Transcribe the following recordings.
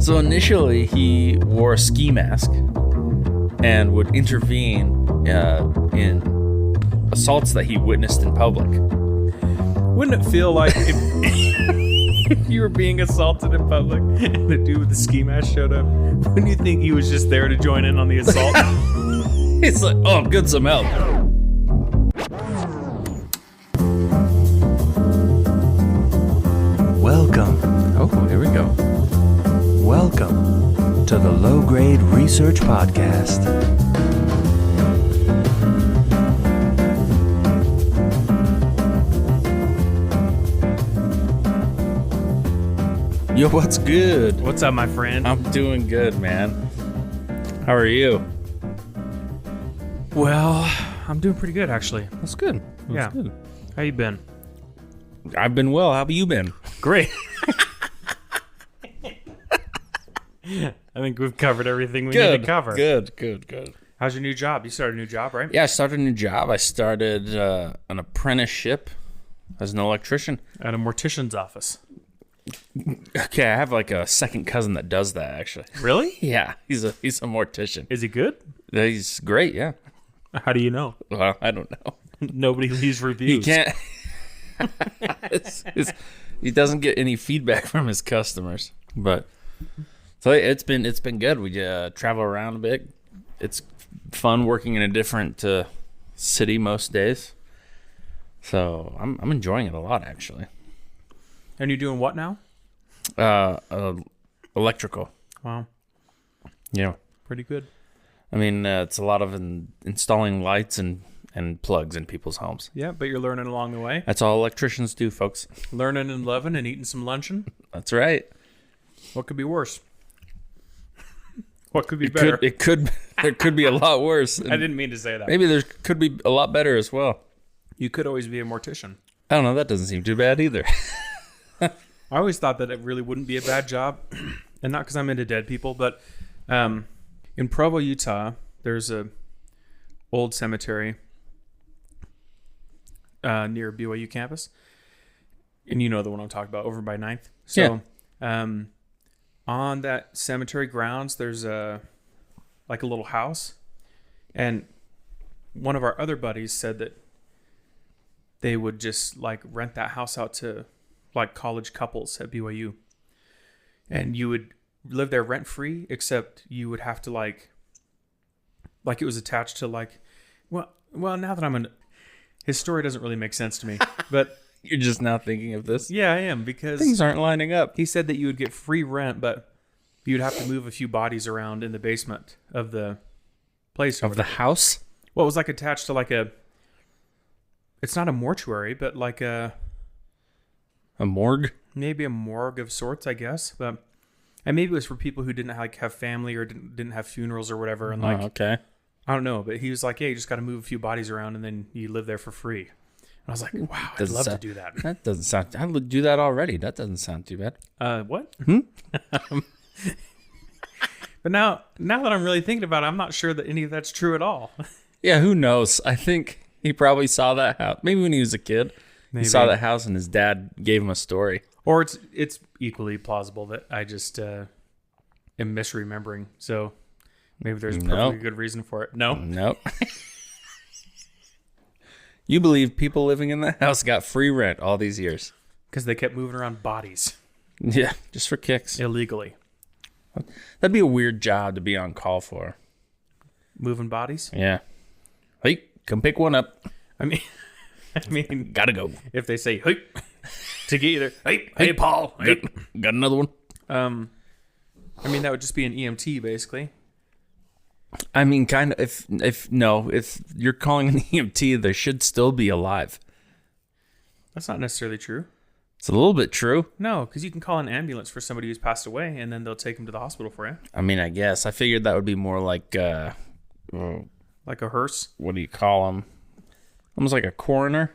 So initially, he wore a ski mask and would intervene in assaults that he witnessed in public. Wouldn't it feel like if you were being assaulted in public and a dude with a ski mask showed up, wouldn't you think he was just there to join in on the assault? He's like, oh, good, some help. Welcome. Oh, here we go. Welcome to the Low Grade Research Podcast. Yo, what's good? What's up, my friend? I'm doing good, man. How are you? Well, I'm doing pretty good, actually. That's good. That's good. How you been? I've been well. How have you been? Great. I think we've covered everything we need to cover. Good. How's your new job? You started a new job, right? Yeah, I started a new job. I started an apprenticeship as an electrician. At a mortician's office. Okay, I have like a second cousin that does that, actually. Really? Yeah, he's a mortician. Is he good? He's great, yeah. How do you know? Well, I don't know. Nobody leaves He reviews. can't. He doesn't get any feedback from his customers, but so it's been good. We travel around a bit. It's fun working in a different city most days. So I'm enjoying it a lot, actually. And you're doing what now? Electrical. Wow. Yeah. Pretty good. I mean, it's a lot of installing lights and plugs in people's homes. Yeah, but you're learning along the way. That's all electricians do, folks. Learning and loving and eating some luncheon. That's right. What could be worse? What could be better? There could be a lot worse. I didn't mean to say that. Maybe there could be a lot better as well. You could always be a mortician. I don't know. That doesn't seem too bad either. I always thought that it really wouldn't be a bad job, and not because I'm into dead people, but in Provo, Utah, there's a old cemetery near BYU campus, and you know the one I'm talking about, over by 9th. So, on that cemetery grounds, there's a little house, and one of our other buddies said that they would just like rent that house out to like college couples at BYU, and you would live there rent free, except you would have to like it was attached to like, well now that his story doesn't really make sense to me, but You're just now thinking of this? yeah, I am, because Things aren't lining up. he said that you would get free rent, but you'd have to move a few bodies around in the basement of the place. Of the house? Well, it was like attached to like it's not a mortuary, but like A morgue? maybe a morgue of sorts, I guess. But and maybe it was for people who didn't like have family or didn't have funerals or whatever. And like, okay. I don't know, but he was like, yeah, you just got to move a few bodies around and then you live there for free. And I was like, wow, I'd love to do that. That doesn't sound... I would do that already. That doesn't sound too bad. What? But now that I'm really thinking about it, I'm not sure that any of that's true at all. Yeah, who knows? I think he probably saw that house. Maybe when he was a kid. Maybe. He saw that house and his dad gave him a story. Or it's equally plausible that I just am misremembering. So maybe there's a perfectly good reason for it. No? Nope. You believe people living in the house got free rent all these years? Because they kept moving around bodies. Yeah, just for kicks. Illegally. That'd be a weird job to be on call for. Moving bodies? Yeah. Hey, come pick one up. I mean, Gotta go. if they say, hey, to get you there, hey, Paul, hey. Got another one? I mean, that would just be an EMT, basically. I mean, kind of. If you're calling an EMT, they should still be alive. That's not necessarily true. It's a little bit true. No, because you can call an ambulance for somebody who's passed away, and then they'll take them to the hospital for you. I mean, I guess. I figured that would be more like, like a hearse? what do you call them? Almost like a coroner.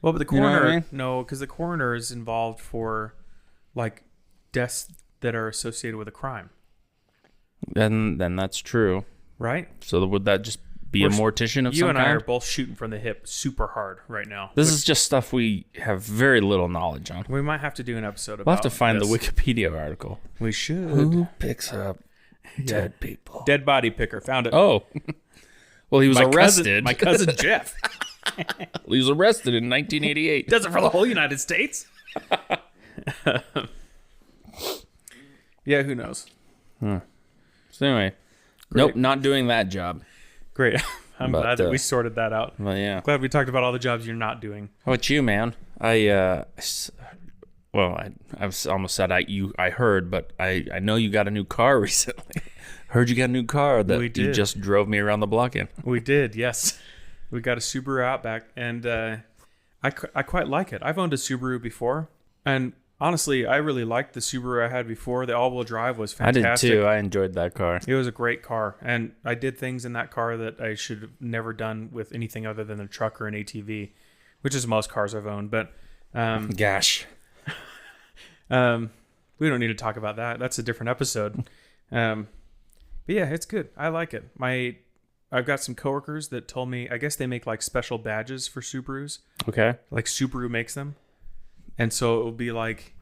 Well, but the You know coroner, what I mean? no, because the coroner is involved for, like, deaths that are associated with a crime. Then that's true. Right? So would that just be a mortician of you some and I are kind. both shooting from the hip super hard right now. This is just stuff we have very little knowledge on. We might have to do an episode about We'll have to find this. the Wikipedia article. We should. Who picks up dead people? Dead body picker. Found it. Oh. Well, he was arrested. My cousin Jeff. He was arrested in 1988. Does it for the whole United States. Yeah, who knows? So anyway, nope, not doing that job. Great. I'm But, glad that we sorted that out. Well, yeah. Glad we talked about all the jobs you're not doing. How about you, man? I almost said I heard, but I know you got a new car recently. Heard you got a new car that We you did. just drove me around the block in. We did, yes. We got a Subaru Outback, and I quite like it. I've owned a Subaru before, and honestly, I really liked the Subaru I had before. The all-wheel drive was fantastic. I did too. I enjoyed that car. It was a great car, and I did things in that car that I should have never done with anything other than a truck or an ATV, which is most cars I've owned. But Gosh. we don't need to talk about that. That's a different episode. But yeah, it's good. I like it. I've got some coworkers that told me, I guess they make like special badges for Subarus. Okay. Like Subaru makes them. And so it will be like,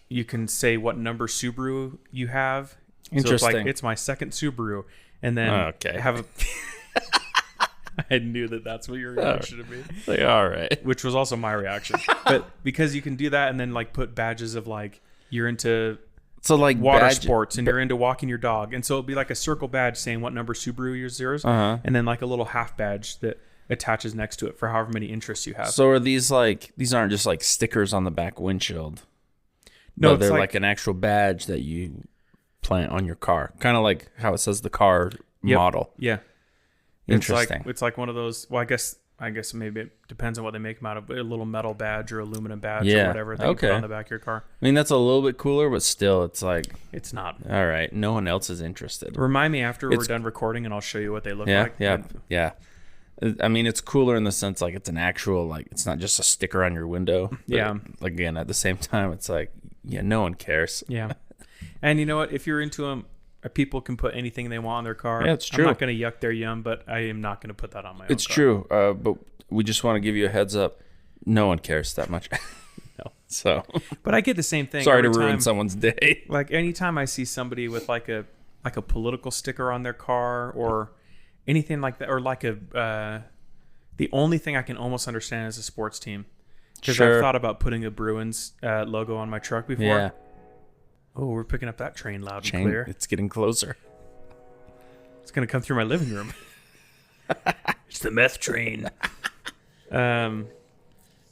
you can say what number Subaru you have. Interesting. So it's like, it's my second Subaru. And then Okay. have a... I knew that's what your reaction would be. Like, all right. Which was also my reaction. But because you can do that and then like put badges of like, you're into So like water sports and you're into walking your dog. And so it'll be like a circle badge saying what number Subaru is yours. Uh-huh. And then like a little half badge that attaches next to it for however many interests you have. So are these aren't just like stickers on the back windshield? No, but it's they're like- like an actual badge that you plant on your car. Kind of like how it says the car Yep. model. Yeah. Interesting. It's like one of those, well, I guess maybe it depends on what they make them out of, but a little metal badge or aluminum badge or whatever they can put on the back of your car. I mean, that's a little bit cooler, but still, it's like, It's not. all right, no one else is interested. Remind me after we're It's- done recording and I'll show you what they look Yeah, like. yeah. I mean, it's cooler in the sense like it's an actual, like, it's not just a sticker on your window. But, Yeah. Again, at the same time, it's like, yeah, no one cares. Yeah. And you know what? If you're into them, people can put anything they want on their car. Yeah, it's true. I'm not going to yuck their yum, but I am not going to put that on my own It's car. true, but we just want to give you a heads up. No one cares that much. No. So, But I get the same thing. sorry to every ruin time. someone's day. Like anytime I see somebody with like a political sticker on their car or anything like that, or like the only thing I can almost understand is a sports team, because Sure. I've thought about putting a Bruins logo on my truck before. Yeah. Oh, we're picking up that train loud and clear. It's getting closer. It's gonna come through my living room. It's the meth train.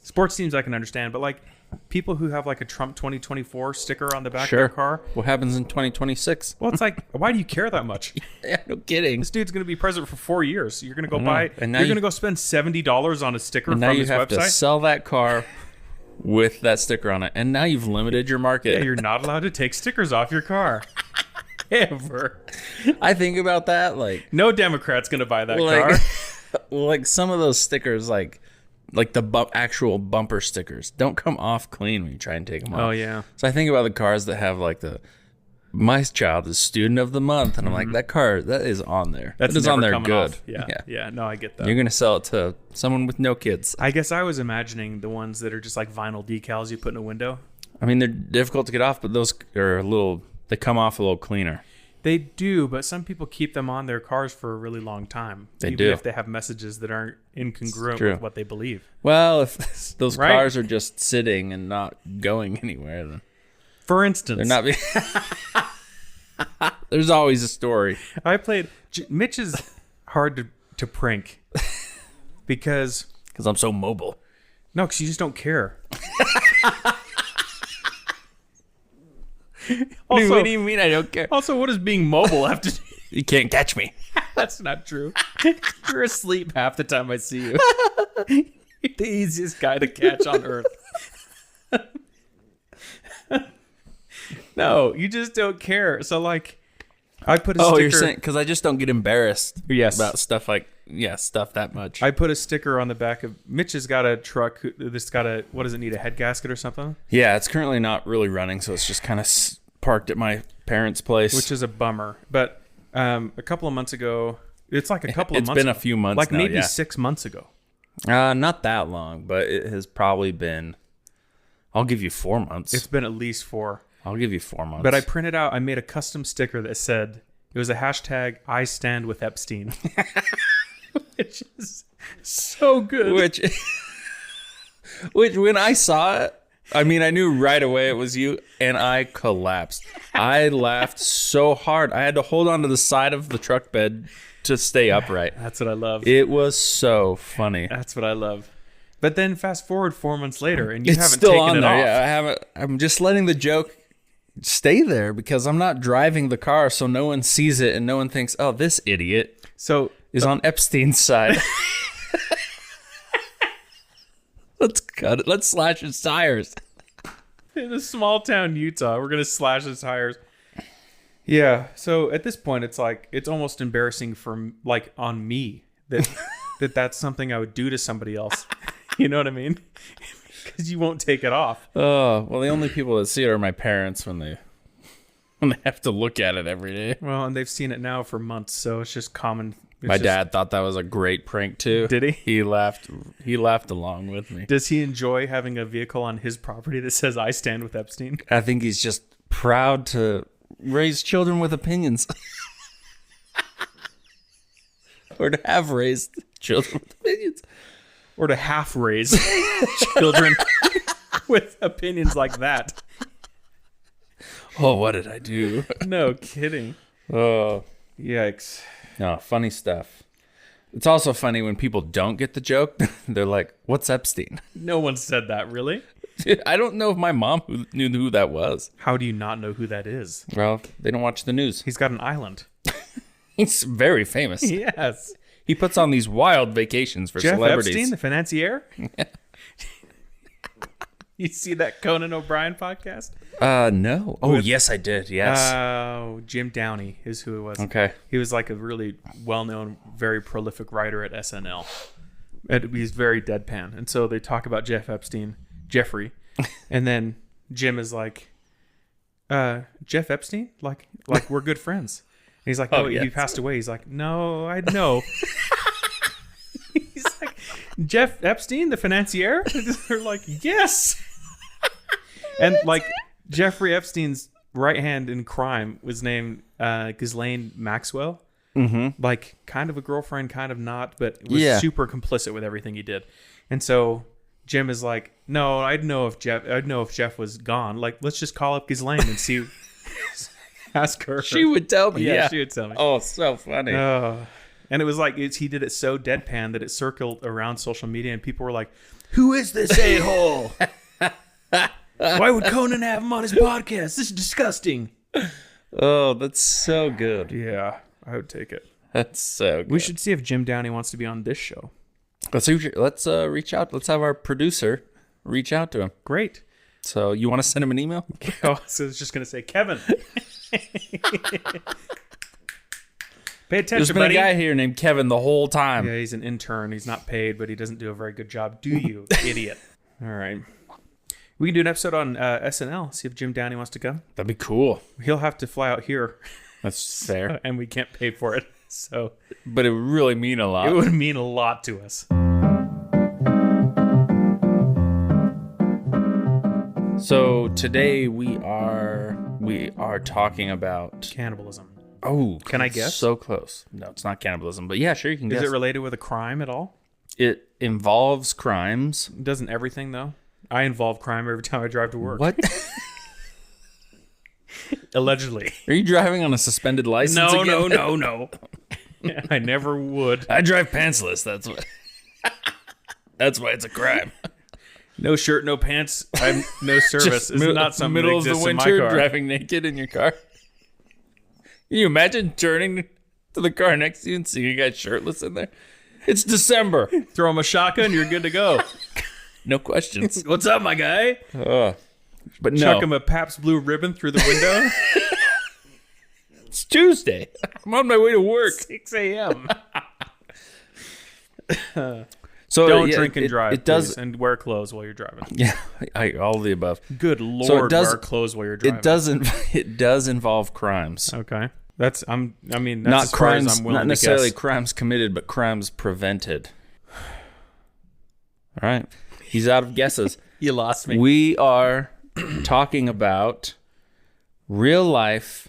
Sports teams I can understand, but like people who have like a Trump 2024 sticker on the back of their car. What happens in 2026? Well, it's like, why do you care that much? Yeah, no kidding. This dude's going to be president for 4 years. You're going to go know. buy, And now you're you- going to go spend $70 on a sticker And from now you his have to website. sell that car with that sticker on it. And now you've limited your market. Yeah, you're not allowed to take stickers off your car. Ever. I think about that, like No Democrat's going to buy that car. like some of those stickers, like the actual bumper stickers, don't come off clean when you try and take them off. Oh, yeah. So I think about the cars that have like my child is student of the month, and I'm like, that car that is on there. That's that is on never there coming good. off. Yeah. No, I get that. You're gonna sell it to someone with no kids. I guess I was imagining the ones that are just like vinyl decals you put in a window. I mean, they're difficult to get off, but those are they come off a little cleaner. They do, but some people keep them on their cars for a really long time. They even do. if they have messages that aren't incongruent true. with what they believe. Well, if those Right. cars are just sitting and not going anywhere, then For instance, they're not. There's always a story. Mitch is hard to prank because I'm so mobile. no, because you just don't care. Dude, what do you mean I don't care? Also, what does being mobile have to do? You can't catch me. That's not true. You're asleep half the time I see you. You're the easiest guy to catch on earth. No, you just don't care. So, like, I put a sticker. Oh, you're saying because I just don't get embarrassed Yes. about stuff stuff that much. I put a sticker on the back of Mitch has got a truck that's got what does it need, a head gasket or something? Yeah, it's currently not really running, so it's just kind of parked at my parents' place. Which is a bummer. But a couple of months ago, It's like a couple of It's months been ago. a few months like now, maybe yeah. 6 months ago. Not that long, but it has probably been. I'll give you 4 months. It's been at least 4. I'll give you 4 months. But I made a custom sticker that said, it was a hashtag, I stand with Epstein. Which is so good. Which when I saw it, I mean, I knew right away it was you, and I collapsed. I laughed so hard. I had to hold on to the side of the truck bed to stay upright. That's what I love. It was so funny. That's what I love. But then fast forward 4 months later, and you It's haven't still taken on it there. off. Yeah, I haven't. I'm just letting the joke stay there because I'm not driving the car, so no one sees it and no one thinks, "Oh, this idiot So is on Epstein's side." Let's cut it. Let's slash his tires. in a small town Utah, we're gonna slash his tires. Yeah. So at this point, it's like it's almost embarrassing on me that's something I would do to somebody else. You know what I mean? Because you won't take it off. Oh, well, the only people that see it are my parents when they have to look at it every day. Well, and they've seen it now for months, so it's just common. My dad thought that was a great prank too. Did he? He laughed. He laughed along with me. Does he enjoy having a vehicle on his property that says "I stand with Epstein"? I think he's just proud to raise children with opinions, or to have raised children with opinions, Or to half raise children with opinions like that? Oh, what did I do? No kidding. Oh, Yikes. no, funny stuff. It's also funny when people don't get the joke. They're like, "What's Epstein?" No one said that, really? I don't know if my mom knew who that was. How do you not know who that is? Well, they don't watch the news. He's got an island. He's very famous. Yes. He puts on these wild vacations for Jeff celebrities. Epstein, the financier? You see that Conan O'Brien podcast? No. Oh, yes, I did. Yes. Oh, Jim Downey is who it was. Okay. He was like a really well-known, very prolific writer at SNL. And he's very deadpan. And so they talk about Jeffrey, and then Jim is like, Jeff Epstein? Like we're good friends. And he's like, "Oh, yes. he passed away." He's like, "No, I know." He's like, "Jeff Epstein, the financier?" They're like, "Yes." And like Jeffrey Epstein's right hand in crime was named Ghislaine Maxwell. Mm-hmm. Like kind of a girlfriend, kind of not, but was super complicit with everything he did. And so Jim is like, "No, I'd know if Jeff was gone. Like, let's just call up Ghislaine and see." Ask her. She would tell me. Yeah, she would tell me. Oh, so funny. And it was like he did it so deadpan that it circled around social media, and people were like, "Who is this a-hole? Why would Conan have him on his podcast? This is disgusting." Oh, that's so good. Yeah, I would take it. That's so good. We should see if Jim Downey wants to be on this show. Let's reach out. Let's have our producer reach out to him. Great. So you want to send him an email? Oh, so it's just going to say, Kevin. Pay attention, There's been buddy. a guy here named Kevin the whole time. Yeah, he's an intern. He's not paid, but he doesn't do a very good job. Do you, idiot? All right. We can do an episode on SNL. See if Jim Downey wants to come. That'd be cool. He'll have to fly out here, That's fair. and we can't pay for it. So But it would really mean a lot. it would mean a lot to us. So today we are talking about Cannibalism. Oh, Can I guess? So close. No, it's not cannibalism, but yeah, sure you can Is guess. it related with a crime at all? It involves crimes. Doesn't everything, though? I involve crime every time I drive to work. What? Allegedly. Are you driving on a suspended license again? No. I never would. I drive pantsless. That's what. That's why it's a crime. No shirt, no pants. I'm no service. It's not something middle that of the exists in my winter, car. driving naked in your car. Can you imagine turning to the car next to you and seeing a guy shirtless in there? It's December. Throw him a shotgun, you're good to go. No questions. What's up, my guy? But no, Chuck him a Pabst Blue Ribbon through the window. it's Tuesday. I'm on my way to work. 6 a.m. So Don't yeah, drink and drive, It does. please, and wear clothes while you're driving. Yeah, all of the above. Good Lord, does- wear clothes while you're driving. It does involve crimes. Okay. That's as not far as crimes, I'm willing not to necessarily guess. crimes committed, but crimes prevented. All right. He's out of guesses. You lost me. We are talking about real life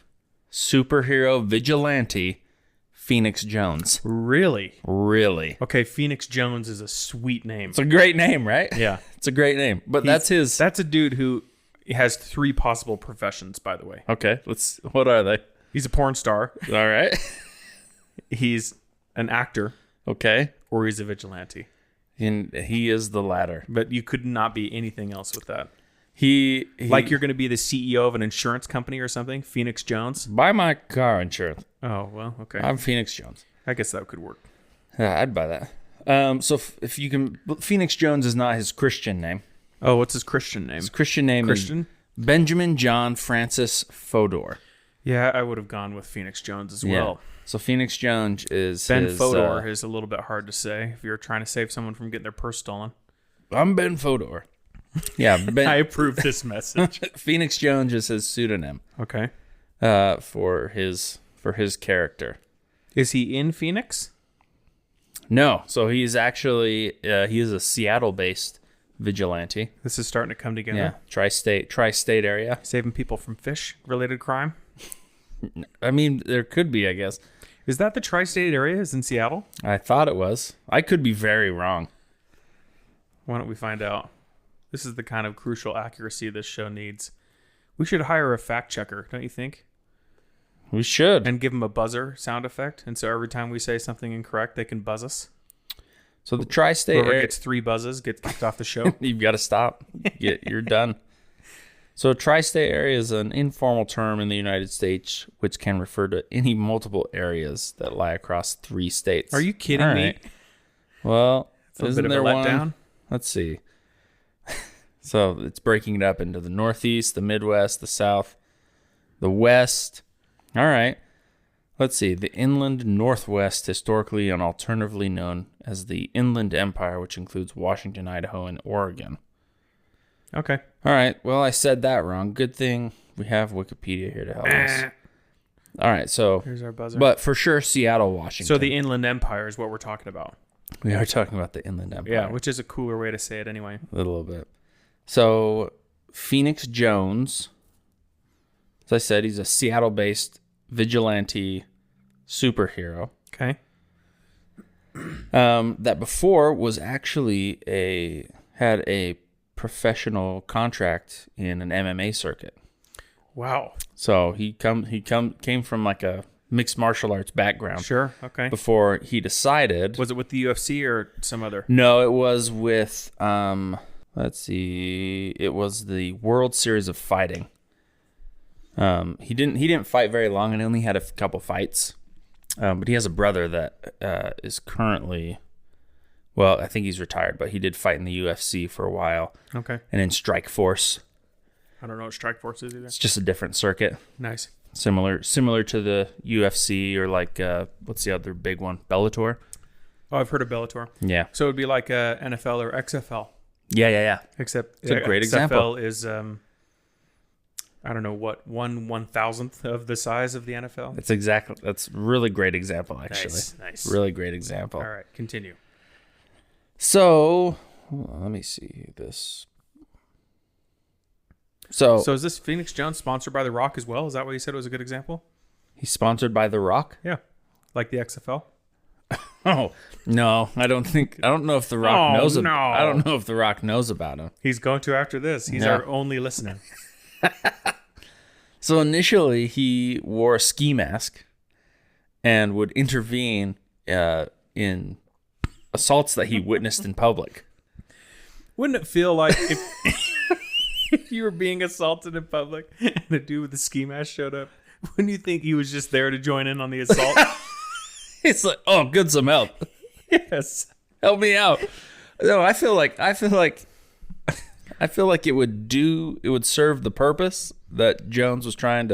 superhero vigilante Phoenix Jones. Really? Really. Okay, Phoenix Jones is a sweet name. It's a great name, right? Yeah. It's a great name. But that's a dude who has 3 possible professions, by the way. Okay, what are they? He's a porn star. All right. He's an actor. Okay. Or he's a vigilante. And he is the latter. But you could not be anything else with that. He Like you're going to be the CEO of an insurance company or something? Phoenix Jones? buy my car insurance. Oh, well, okay. I'm Phoenix Jones. I guess that could work. Yeah, I'd buy that. So if you can, Phoenix Jones is not his Christian name. Oh, what's his Christian name? His Christian name Christian? is Benjamin John Francis Fodor. Yeah, I would have gone with Phoenix Jones as well. So Phoenix Jones is Ben his, Fodor is a little bit hard to say if you're trying to save someone from getting their purse stolen. I'm Ben Fodor. Yeah, I approve this message. Phoenix Jones is his pseudonym. Okay. For his character. Is he in Phoenix? No, so he's actually he is a Seattle-based vigilante. This is starting to come together. Yeah, tri-state area. Saving people from fish-related crime. I mean, there could be, I guess. Is that the tri-state area? Is in Seattle? I thought it was. I could be very wrong. Why don't we find out? This is the kind of crucial accuracy this show needs. We should hire a fact checker, don't you think? We should. And give them a buzzer sound effect, and so every time we say something incorrect, they can buzz us. So the tri-state Whoever area, gets 3 buzzes gets kicked off the show. you've got to stop. You're done. So tri-state area is an informal term in the United States which can refer to any multiple areas that lie across 3 states. Are you kidding All me? right. Well, It's a isn't bit there of a one? letdown. Let's see. So it's breaking it up into the Northeast, the Midwest, the South, the West. All right. Let's see. The Inland Northwest, historically and alternatively known as the Inland Empire, which includes Washington, Idaho, and Oregon. Okay. All right. Well, I said that wrong. Good thing we have Wikipedia here to help us. All right. So, Here's our buzzer. but for sure, Seattle, Washington. So the Inland Empire is what we're talking about. We are talking about the Inland Empire. Yeah, which is a cooler way to say it anyway. A little bit. So, Phoenix Jones, as I said, he's a Seattle-based vigilante superhero. Okay. That before was actually had a professional contract in an MMA circuit. Wow. So he came from like a mixed martial arts background. Sure. Okay. Before he decided. Was it with the UFC or some other? No, it was with let's see, it was the World Series of Fighting. He didn't fight very long and only had a couple fights. But he has a brother that is currently, well, I think he's retired, but he did fight in the UFC for a while. Okay. And in Strike Force. I don't know what Strike Force is either. It's just a different circuit. Nice. Similar to the UFC or like, what's the other big one? Bellator? Oh, I've heard of Bellator. Yeah. So it would be like NFL or XFL. Yeah. Except It's a great XFL example. is, I don't know what, 1/1000th of the size of the NFL. That's really great example, actually. Nice. Really great example. All right, continue. So, let me see this. So So is this Phoenix Jones sponsored by The Rock as well? Is that what you said was a good example? he's sponsored by The Rock? Yeah. Like the XFL? Oh, no. I don't know if The Rock knows no. I don't know if The Rock knows about him. He's going to after this. He's Yeah. our only listener. So initially he wore a ski mask and would intervene in assaults that he witnessed in public. Wouldn't it feel like if you were being assaulted in public and a dude with a ski mask showed up, wouldn't you think he was just there to join in on the assault? It's like, oh, good, some help. Yes. Help me out. No, I feel like it would serve the purpose that Jones was trying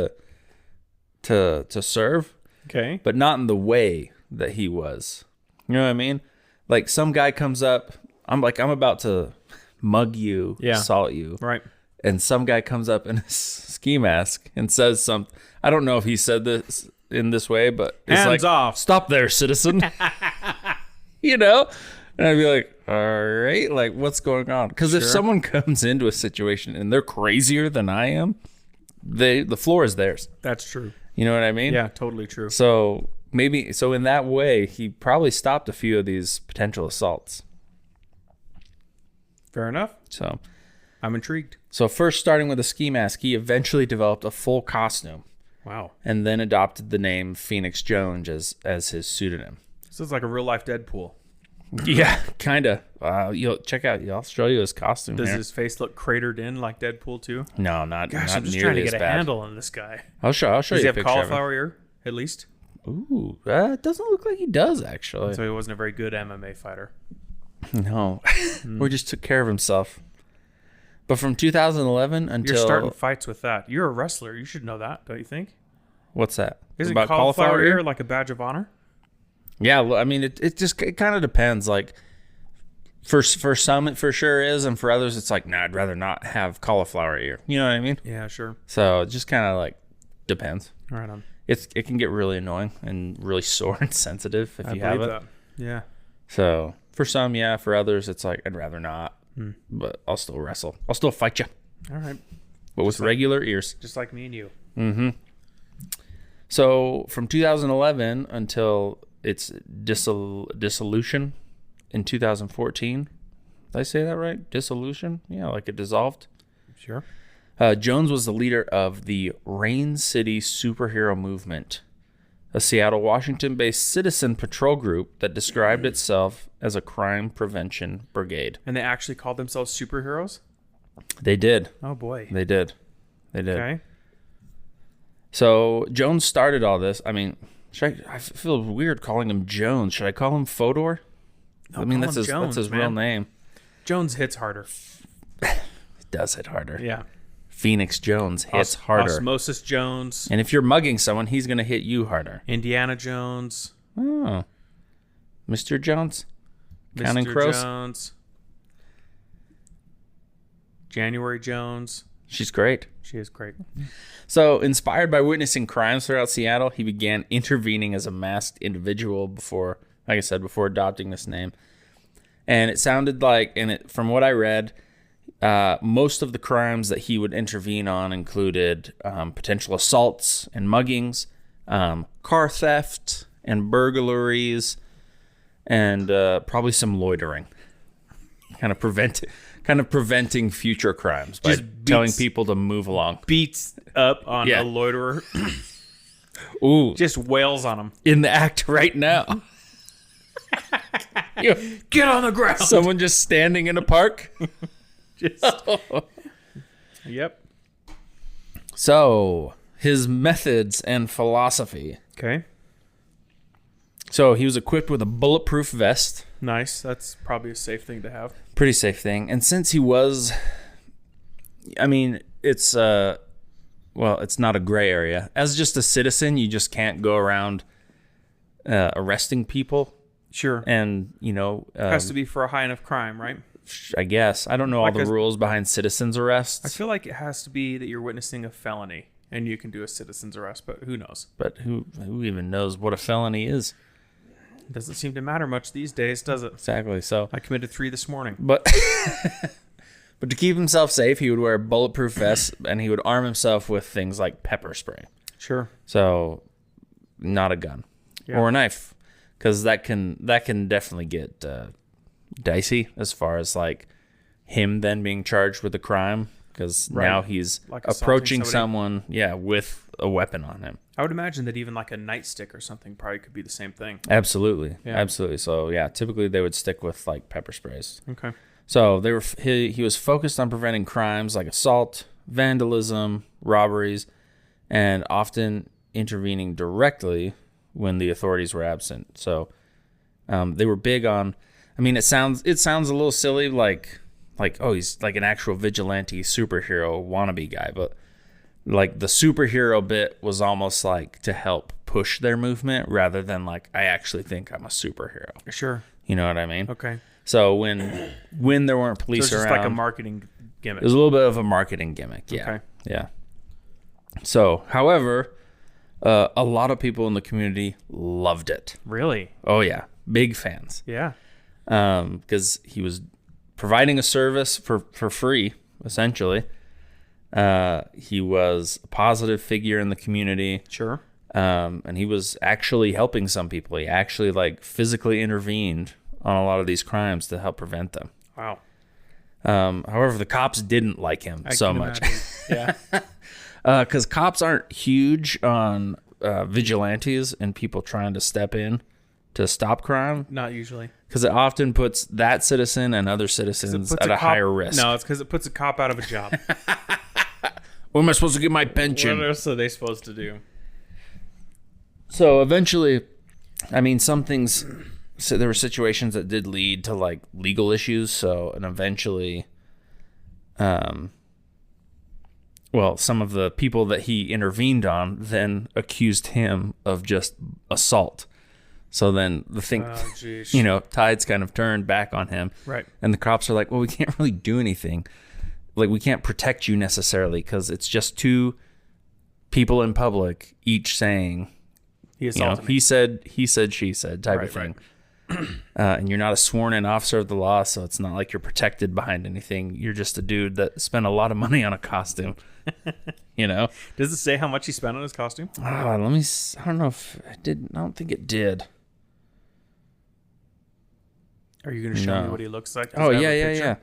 to serve, Okay. but not in the way that he was. You know what I mean? Like some guy comes up, I'm about to mug you, assault you. Right. And some guy comes up in a ski mask and says something. I don't know if he said this in this way, but it's Hands like, off. stop there, citizen. You know? And I'd be like, all right, like, what's going on? Because if someone comes into a situation and they're crazier than I am, the floor is theirs. That's true. You know what I mean? Yeah, totally true. So in that way, he probably stopped a few of these potential assaults. Fair enough. So I'm intrigued. So first starting with a ski mask, he eventually developed a full costume. Wow. And then adopted the name Phoenix Jones as his pseudonym. This is like a real life Deadpool. Yeah, kind of. You'll check out. I'll show you his costume. Does here. his face look cratered in like Deadpool too? No, not. Gosh, not I'm just nearly trying to as get a bad. handle on this guy. I'll show Does you he a have picture of him. cauliflower ear at least? Ooh, it doesn't look like he does actually. So he wasn't a very good MMA fighter. No, or just took care of himself. But from 2011 until You're starting fights with that. You're a wrestler. You should know that, don't you think? What's that? Isn't About cauliflower ear like a badge of honor? Yeah, well, I mean, it kind of depends. Like, for some, it for sure is, and for others, it's like, nah, I'd rather not have cauliflower ear. You know what I mean? Yeah, sure. So it just kind of like depends. Right on. It can get really annoying and really sore and sensitive if you have it. that. Yeah. So for some, yeah. For others, it's like I'd rather not, but I'll still wrestle. I'll still fight you. All right. But with regular ears. Just like me and you. Mm-hmm. So from 2011 until its dissolution in 2014. Did I say that right? Dissolution? Yeah, like it dissolved. Sure. Jones was the leader of the Rain City Superhero Movement, a Seattle, Washington-based citizen patrol group that described itself as a crime prevention brigade. And they actually called themselves superheroes? They did. Oh, boy. They did. Okay. So Jones started all this. I mean, I feel weird calling him Jones. Should I call him Fodor? No, I mean, call that's him his Jones, real man. name. Jones hits harder. It does hit harder. Yeah. Phoenix Jones hits harder. Osmosis Jones. And if you're mugging someone, he's going to hit you harder. Indiana Jones. Oh. Mr. Jones? Counting Mr. Crows? Jones. January Jones. She's great. She is great. So, inspired by witnessing crimes throughout Seattle, he began intervening as a masked individual before adopting this name. And it sounded like, from what I read, most of the crimes that he would intervene on included potential assaults and muggings, car theft and burglaries, and probably some loitering. Kind of preventing future crimes by telling people to move along. Beats up on a loiterer. Ooh, Just wails on him. in the act right now. Get on the ground. Someone just standing in a park. Yep. So, his methods and philosophy. Okay. So, he was equipped with a bulletproof vest. Nice. That's probably a safe thing to have. Pretty safe thing. And since he was, I mean, it's not a gray area. As just a citizen, you just can't go around arresting people. Sure. And, Has to be for a high enough crime, right? I guess. I don't know all the rules behind citizens' arrests. I feel like it has to be that you're witnessing a felony and you can do a citizen's arrest, but who knows? But who even knows what a felony is? It doesn't seem to matter much these days, does it? Exactly. So, I committed 3 this morning. but to keep himself safe, he would wear a bulletproof vest and he would arm himself with things like pepper spray. Sure. So, not a gun or a knife, because that can definitely get dicey as far as like him then being charged with a crime, because now he's Like approaching assaulting someone, with a weapon on him. I would imagine that even like a nightstick or something probably could be the same thing. Absolutely, Yeah. absolutely. So typically they would stick with like pepper sprays. Okay. So he was focused on preventing crimes like assault, vandalism, robberies, and often intervening directly when the authorities were absent. So they were big on. I mean, it sounds a little silly, like oh, he's like an actual vigilante superhero wannabe guy, but like the superhero bit was almost like to help push their movement rather than like I actually think I'm a superhero. Sure. You know what I mean? Okay. So when there weren't police So it's just around, like a marketing gimmick. it was a little bit of a marketing gimmick. Yeah. Okay. Yeah. So, however, A lot of people in the community loved it. Really? Oh, yeah. Big fans. Yeah. Because he was providing a service for free, essentially. He was a positive figure in the community. Sure. And he was actually helping some people. He actually like physically intervened on a lot of these crimes to help prevent them. Wow. However, the cops didn't like him so much. Yeah. Because cops aren't huge on vigilantes and people trying to step in to stop crime. Not usually. Because it often puts that citizen and other citizens at a higher risk. No, it's because it puts a cop out of a job. Where am I supposed to get my pension? What else are they supposed to do? So eventually, I mean, some things, so there were situations that did lead to like legal issues. So, and eventually, well, some of the people that he intervened on then accused him of just assault. So then the thing, tides kind of turned back on him. Right. And the cops are like, well, we can't really do anything. Like, we can't protect you necessarily because it's just two people in public each saying, he assaulted me. He said, she said type of thing. Right. And you're not a sworn in officer of the law, so it's not like you're protected behind anything. You're just a dude that spent a lot of money on a costume. Does it say how much he spent on his costume? I don't know if it did. I don't think it did. Are you going to show me what he looks like? Oh, yeah.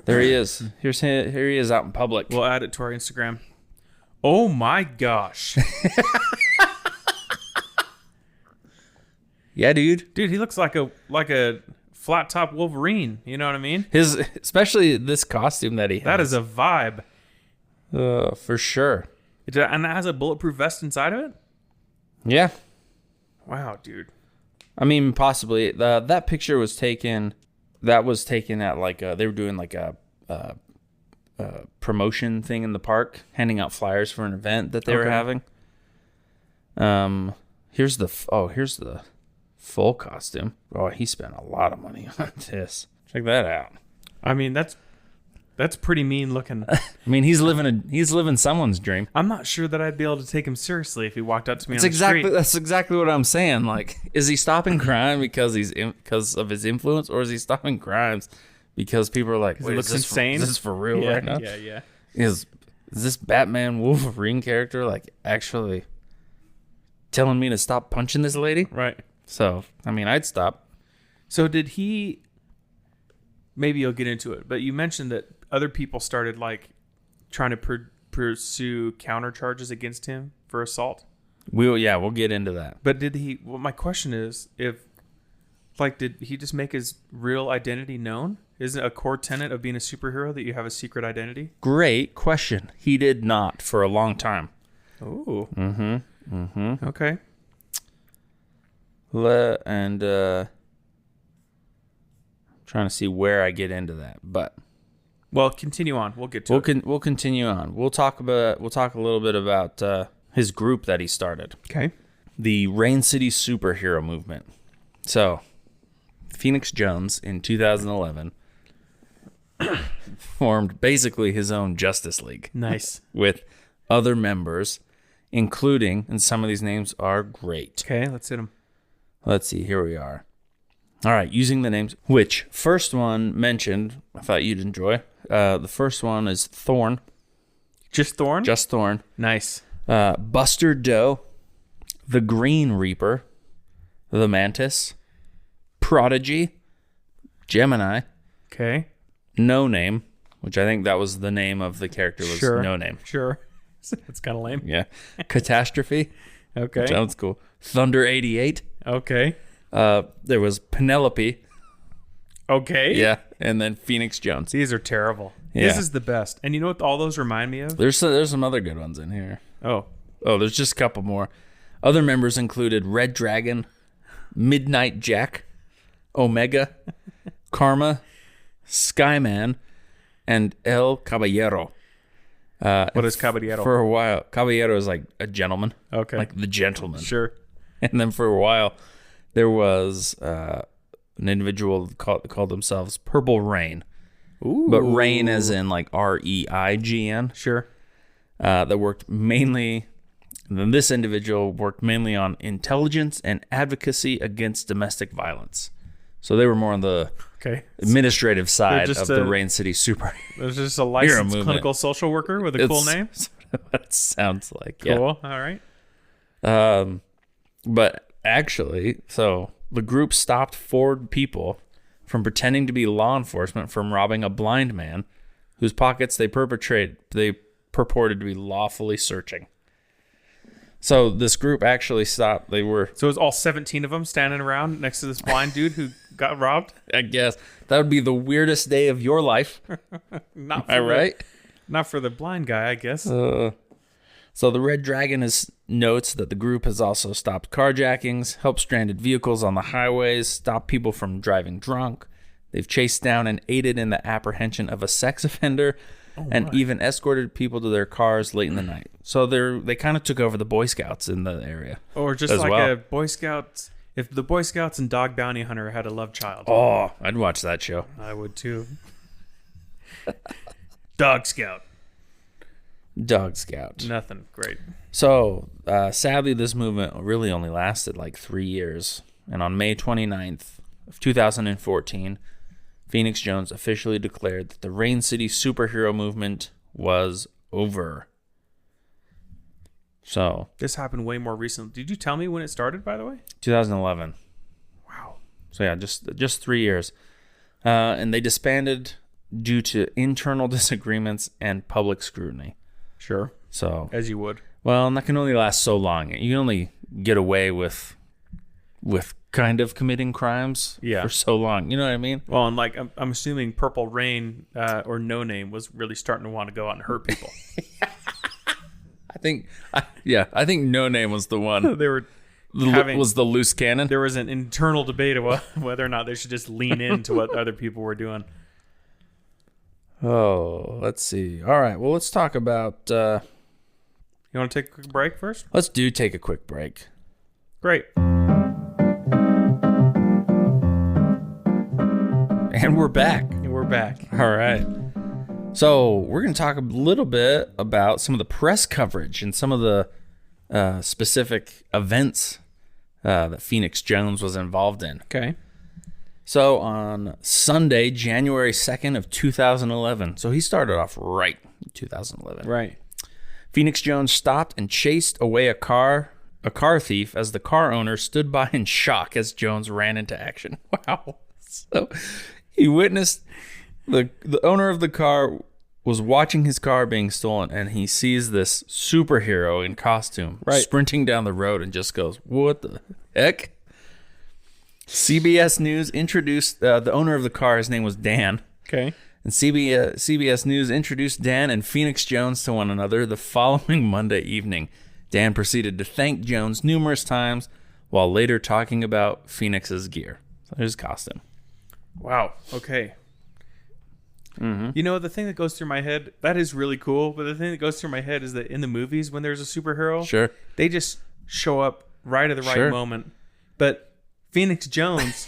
There he is. Here he is out in public. We'll add it to our Instagram. Oh my gosh. Yeah, dude. Dude, he looks like a flat top Wolverine. You know what I mean? Especially this costume that he has. That is a vibe. For sure. And that has a bulletproof vest inside of it? Yeah. Wow, dude. I mean, possibly. That picture was taken. That was taken at like they were doing like a promotion thing in the park, handing out flyers for an event that they were having. Here's the full costume. Oh, he spent a lot of money on this. Check that out. I mean, that's pretty mean looking. I mean, he's living someone's dream. I'm not sure that I'd be able to take him seriously if he walked up to me on the street. That's exactly what I'm saying. Like, is he stopping crime because of his influence, or is he stopping crimes because people are like, wait, looks insane? Is this for real right now? Yeah. Is this Batman Wolverine character like actually telling me to stop punching this lady? Right. So, I mean, I'd stop. So did he, maybe you'll get into it, but you mentioned that other people started like trying to pursue counter charges against him for assault. We'll get into that. But my question is, did he just make his real identity known? Isn't it a core tenet of being a superhero that you have a secret identity? Great question. He did not for a long time. Oh. Mm-hmm. Okay. Trying to see where I get into that, but continue on. We'll get to it. We'll continue on. We'll talk a little bit about his group that he started. Okay. The Rain City superhero movement. So, Phoenix Jones in 2011 formed basically his own Justice League. Nice. With other members, including, and some of these names are great. Okay, let's hit them. Let's see, here we are. All right, using the names, which first one mentioned, I thought you'd enjoy. The first one is Thorn. Just Thorn? Just Thorn. Nice. Buster Doe, the Green Reaper, the Mantis, Prodigy, Gemini. Okay. No Name, which I think that was the name of the character, was No Name. Sure. It's kind of lame. Yeah. Catastrophe. Okay. Sounds cool. Thunder 88. Okay. There was Penelope. Okay. Yeah. And then Phoenix Jones. These are terrible. Yeah. This is the best. And you know what all those remind me of? There's some other good ones in here. Oh, there's just a couple more. Other members included Red Dragon, Midnight Jack, Omega, Karma, Skyman, and El Caballero. What is Caballero? For a while, Caballero is like a gentleman. Okay. Like the gentleman. Sure. And then for a while, there was an individual called themselves Purple Rain. Ooh. But Rain as in like REIGN. Sure. That worked mainly And then this individual worked mainly on intelligence and advocacy against domestic violence. So they were more on the administrative side of the Rain City super. There's just a licensed clinical social worker with a cool name. What it sounds like. Cool. Yeah. All right. But actually, so the group stopped 4 people from pretending to be law enforcement from robbing a blind man whose pockets they purported to be lawfully searching. So this group actually stopped. So it was all 17 of them standing around next to this blind dude who got robbed? I guess. That would be the weirdest day of your life. Not for right? Not for the blind guy, I guess. So the Red Dragon notes that the group has also stopped carjackings, helped stranded vehicles on the highways, stopped people from driving drunk. They've chased down and aided in the apprehension of a sex offender, and even escorted people to their cars late in the night. So they kind of took over the Boy Scouts in the area. Or just like a Boy Scouts. If the Boy Scouts and Dog Bounty Hunter had a love child. Oh, I'd watch that show. I would too. Dog Scout. Dog Scout. Nothing. Great. So, sadly, this movement really only lasted like 3 years. And on May 29th of 2014, Phoenix Jones officially declared that the Rain City superhero movement was over. So this happened way more recently. Did you tell me when it started, by the way? 2011. Wow. So yeah, just 3 years. And they disbanded due to internal disagreements and public scrutiny. Sure. So as you would. Well, and that can only last so long. You can only get away with kind of committing crimes for so long. You know what I mean? Well, and like I'm assuming Purple Rain or No Name was really starting to want to go out and hurt people. I think No Name was the one. They were was the loose cannon. There was an internal debate about whether or not they should just lean into what other people were doing. Oh, let's see. All right. Well, let's talk about. You want to take a quick break first? Let's take a quick break. Great. And we're back. All right. So we're going to talk a little bit about some of the press coverage and some of the specific events that Phoenix Jones was involved in. Okay. So on Sunday, January 2nd of 2011. So he started off right in 2011. Right. Phoenix Jones stopped and chased away a car thief as the car owner stood by in shock as Jones ran into action. Wow. So he witnessed the owner of the car was watching his car being stolen, and he sees this superhero in costume sprinting down the road and just goes, "What the heck?" CBS News introduced the owner of the car. His name was Dan. Okay. And CBS News introduced Dan and Phoenix Jones to one another the following Monday evening. Dan proceeded to thank Jones numerous times while later talking about Phoenix's gear. So his costume. Wow. Okay. Mm-hmm. You know, the thing that goes through my head, that is really cool, but the thing that goes through my head is that in the movies, when there's a superhero, they just show up right at the right moment. But Phoenix Jones,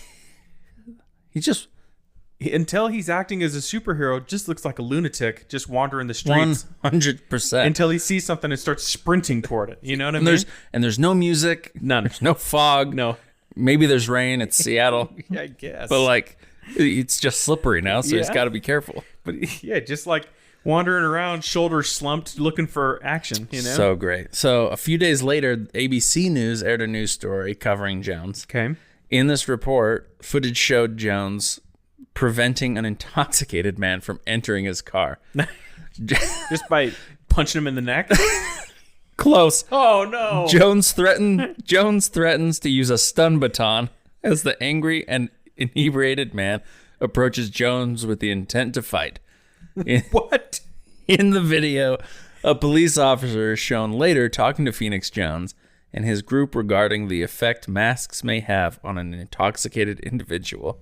until he's acting as a superhero, just looks like a lunatic just wandering the streets. 100%. Until he sees something and starts sprinting toward it. You know what I mean? There's no music. None. There's no fog. No. Maybe there's rain. It's Seattle. Yeah, I guess. But like, it's just slippery now, so he's got to be careful. But yeah, just like wandering around, shoulders slumped, looking for action, you know? So great. So a few days later, ABC News aired a news story covering Jones. Okay. In this report, footage showed Jones preventing an intoxicated man from entering his car. Just by punching him in the neck? Close. Oh, no. Jones threatens to use a stun baton as the angry and inebriated man approaches Jones with the intent to fight. What? In the video, a police officer is shown later talking to Phoenix Jones and his group regarding the effect masks may have on an intoxicated individual.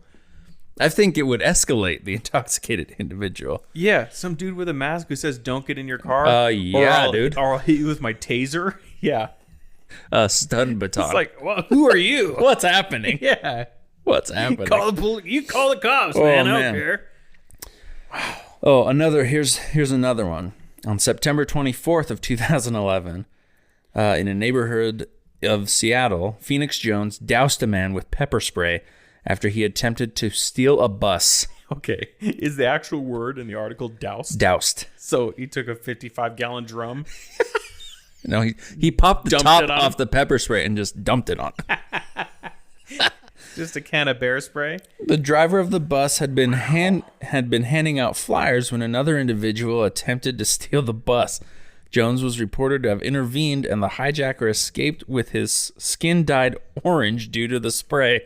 I think it would escalate the intoxicated individual. Yeah, some dude with a mask who says, "Don't get in your car." Dude. Or I'll hit you with my taser. Yeah. A stun baton. It's like, well, who are you? What's happening? Yeah. What's happening? You call the cops, man. I don't care. Wow. Oh, here's another one. On September 24th of 2011, in a neighborhood of Seattle, Phoenix Jones doused a man with pepper spray after he attempted to steal a bus. Okay. Is the actual word in the article doused? Doused. So he took a 55-gallon drum. No, he popped the Dumped top it on off the pepper spray and just dumped it on. Just a can of bear spray. The driver of the bus had been handing out flyers when another individual attempted to steal the bus. Jones was reported to have intervened, and the hijacker escaped with his skin dyed orange due to the spray.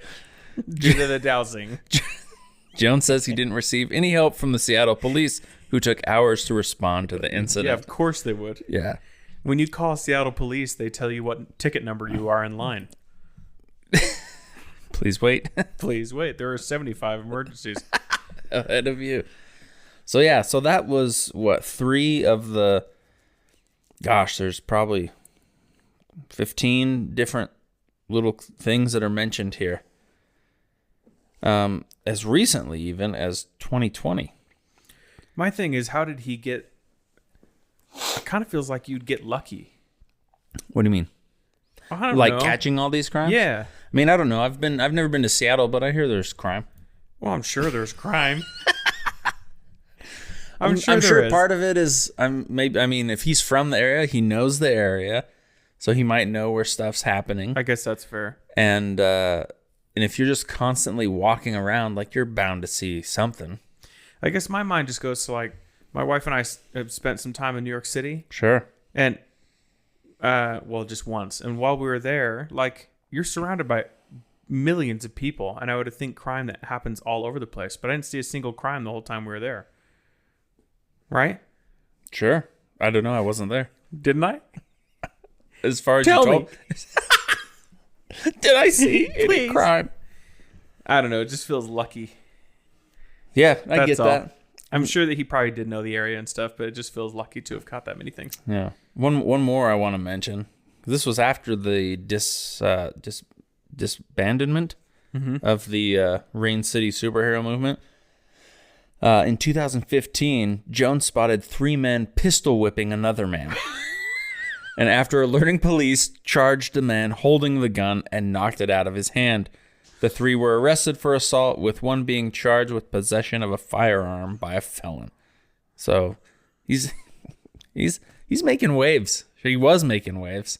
Due to the dousing. Jones says he didn't receive any help from the Seattle police, who took hours to respond to the incident. Yeah, of course they would. Yeah. When you call Seattle police, they tell you what ticket number you are in line. Please wait. Please wait. There are 75 emergencies. Ahead of you. So yeah, so that was what, 3 of the, gosh, there's probably 15 different little things that are mentioned here. As recently even as 2020. My thing is, how did he get... It kind of feels like you'd get lucky. What do you mean? I don't Like know. catching all these crimes? Yeah. I mean, I don't know. I've never been to Seattle, but I hear there's crime. Well, I'm sure there's crime. I'm there sure is. part of it is if he's from the area, he knows the area, so he might know where stuff's happening. I guess that's fair. And if you're just constantly walking around, like, you're bound to see something. I guess my mind just goes to, like, my wife and I have spent some time in New York City. Sure. And, just once. And while we were there, like, you're surrounded by millions of people. And I would think crime that happens all over the place. But I didn't see a single crime the whole time we were there. Right? Sure. I don't know. I wasn't there. Didn't I? As far as Tell you me. told. Did I see any Please. crime? I don't know. It just feels lucky. Yeah, I That's get all. that. I'm sure that he probably did know the area and stuff, but it just feels lucky to have caught that many things. Yeah. One more I want to mention. This was after the disbandment of the Rain City superhero movement. In 2015, Jones spotted 3 men pistol whipping another man. And after alerting police, charged the man holding the gun and knocked it out of his hand. The 3 were arrested for assault, with one being charged with possession of a firearm by a felon. So he's making waves. He was making waves.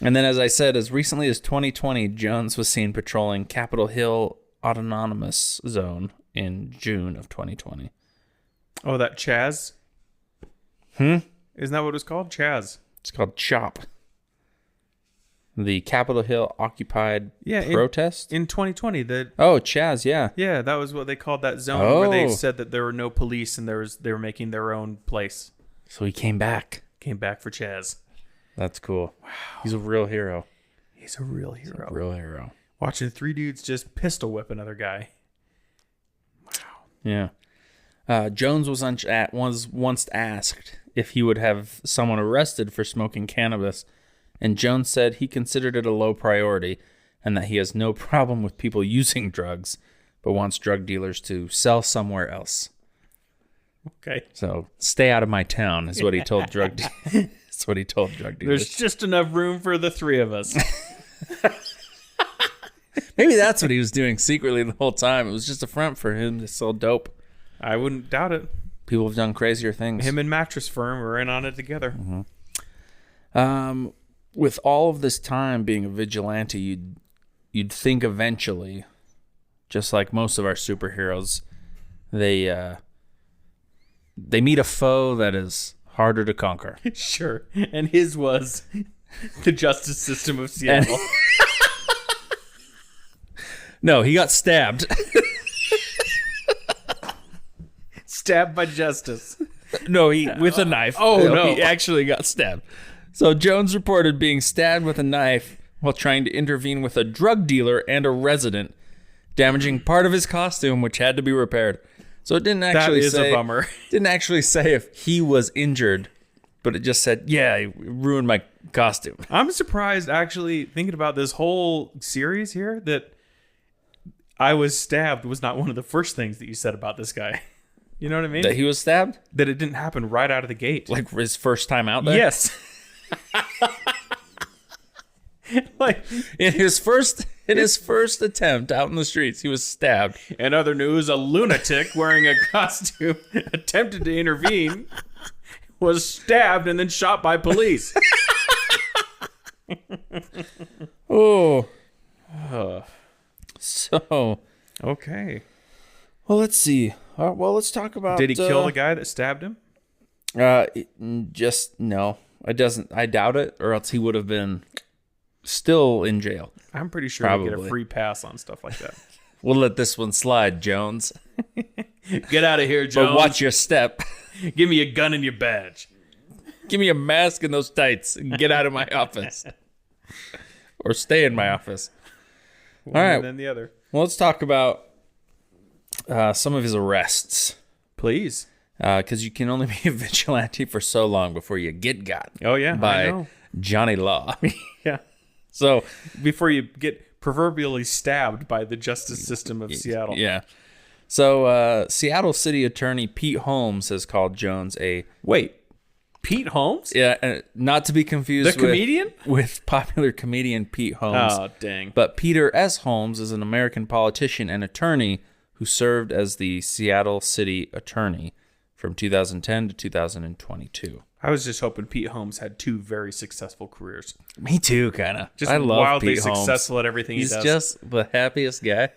And then, as I said, as recently as 2020, Jones was seen patrolling Capitol Hill Autonomous Zone in June of 2020. Oh, that Chaz? Isn't that what it was called? Chaz. It's called CHOP. The Capitol Hill Occupied Protest? In 2020. Oh, Chaz, yeah. Yeah, that was what they called that zone where they said that there were no police and they were making their own place. So he came back. Came back for Chaz. That's cool. Wow. He's a real hero. He's a real hero. Real hero. Watching 3 dudes just pistol whip another guy. Yeah. Jones was once asked if he would have someone arrested for smoking cannabis, and Jones said he considered it a low priority and that he has no problem with people using drugs, but wants drug dealers to sell somewhere else. Okay. So stay out of my town is what he told drug dealers. That's what he told drug dealers. There's just enough room for the 3 of us. Maybe that's what he was doing secretly the whole time. It was just a front for him to sell dope. I wouldn't doubt it. People have done crazier things. Him and Mattress Firm were in on it together. With all of this time being a vigilante, you'd think eventually, just like most of our superheroes, they meet a foe that is harder to conquer. Sure. And his was the justice system of Seattle. No, he got stabbed. Stabbed by justice. No, with a knife. Oh, no. He actually got stabbed. So Jones reported being stabbed with a knife while trying to intervene with a drug dealer and a resident, damaging part of his costume, which had to be repaired. So it didn't actually that is say, a bummer. Didn't actually say if he was injured, but it just said, yeah, he ruined my costume. I'm surprised, actually, thinking about this whole series here, that I was stabbed was not one of the first things that you said about this guy. You know what I mean? That he was stabbed? That it didn't happen right out of the gate. Like his first time out there? Yes. Like in his first attempt out in the streets, he was stabbed. in other news, a lunatic wearing a costume attempted to intervene, was stabbed and then shot by police. Oh. So, Okay. well, let's see. Let's talk about. Did he kill the guy that stabbed him? Just no. It doesn't. I doubt it, or else he would have been still in jail. I'm pretty sure they get Probably. a free pass on stuff like that. We'll let this one slide, Jones. Get out of here, Jones. But watch your step. Give me a gun and your badge. Give me a mask and those tights and get out of my office. Or stay in my office. One All right. and then the other. Well, let's talk about some of his arrests. Please. Because you can only be a vigilante for so long before you get got. Oh, yeah. I By know. Johnny Law. Yeah. So, Before you get proverbially stabbed by the justice system of Seattle. yeah. So, Seattle City Attorney Pete Holmes has called Jones a... Wait. Pete Holmes? Yeah, not to be confused The comedian? with popular comedian Pete Holmes. Oh, dang. But Peter S. Holmes is an American politician and attorney who served as the Seattle City Attorney from 2010 to 2022. I was just hoping Pete Holmes had two very successful careers. Me too, kind of. Just I love wildly Pete Holmes. successful at everything He's he does. just the happiest guy.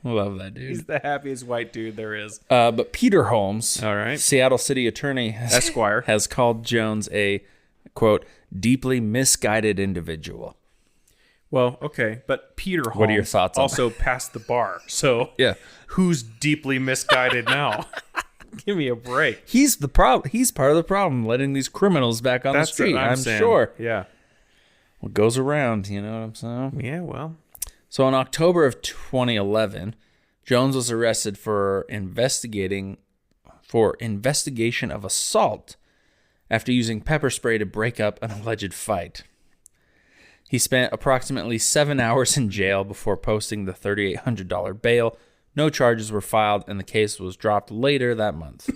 Love that dude. He's the happiest white dude there is. But Peter Holmes, All right. Seattle City Attorney, Esquire. has called Jones a, quote, deeply misguided individual. Well, okay, but Peter Holmes What are your thoughts on also passed the bar. So Yeah. who's deeply misguided now? Give me a break. He's the problem. He's part of the problem, letting these criminals back on the street. what I'm saying. sure. Yeah. What goes around, you know what I'm saying? Yeah, well. So in October of 2011, Jones was arrested for investigation of assault after using pepper spray to break up an alleged fight. He spent approximately 7 hours in jail before posting the $3,800 bail. No charges were filed, and the case was dropped later that month.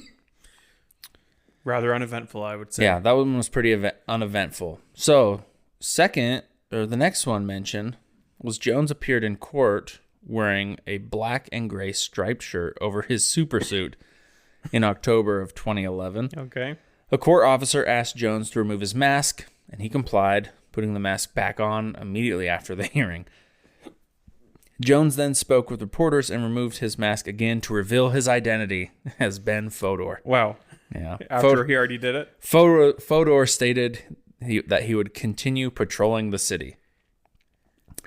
Rather uneventful, I would say. Yeah, that one was pretty uneventful. So, the next one mentioned was Jones appeared in court wearing a black and gray striped shirt over his supersuit in October of 2011. Okay. A court officer asked Jones to remove his mask, and he complied, putting the mask back on immediately after the hearing. Jones then spoke with reporters and removed his mask again to reveal his identity as Ben Fodor. Wow. Yeah. After he already did it? Fodor stated that he would continue patrolling the city.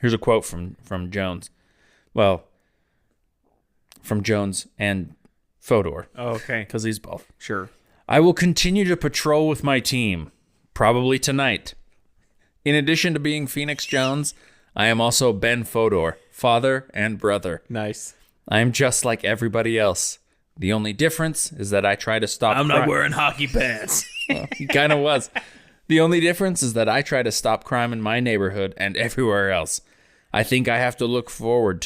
Here's a quote from Jones. Well, from Jones and Fodor. Oh, okay. Because he's both. Sure. I will continue to patrol with my team, probably tonight. In addition to being Phoenix Jones, I am also Ben Fodor, father and brother. Nice. I am just like everybody else. The only difference is that I try to stop I'm not crime. wearing hockey pants. Well, he kind of was. The only difference is that I try to stop crime in my neighborhood and everywhere else. I think I have to look toward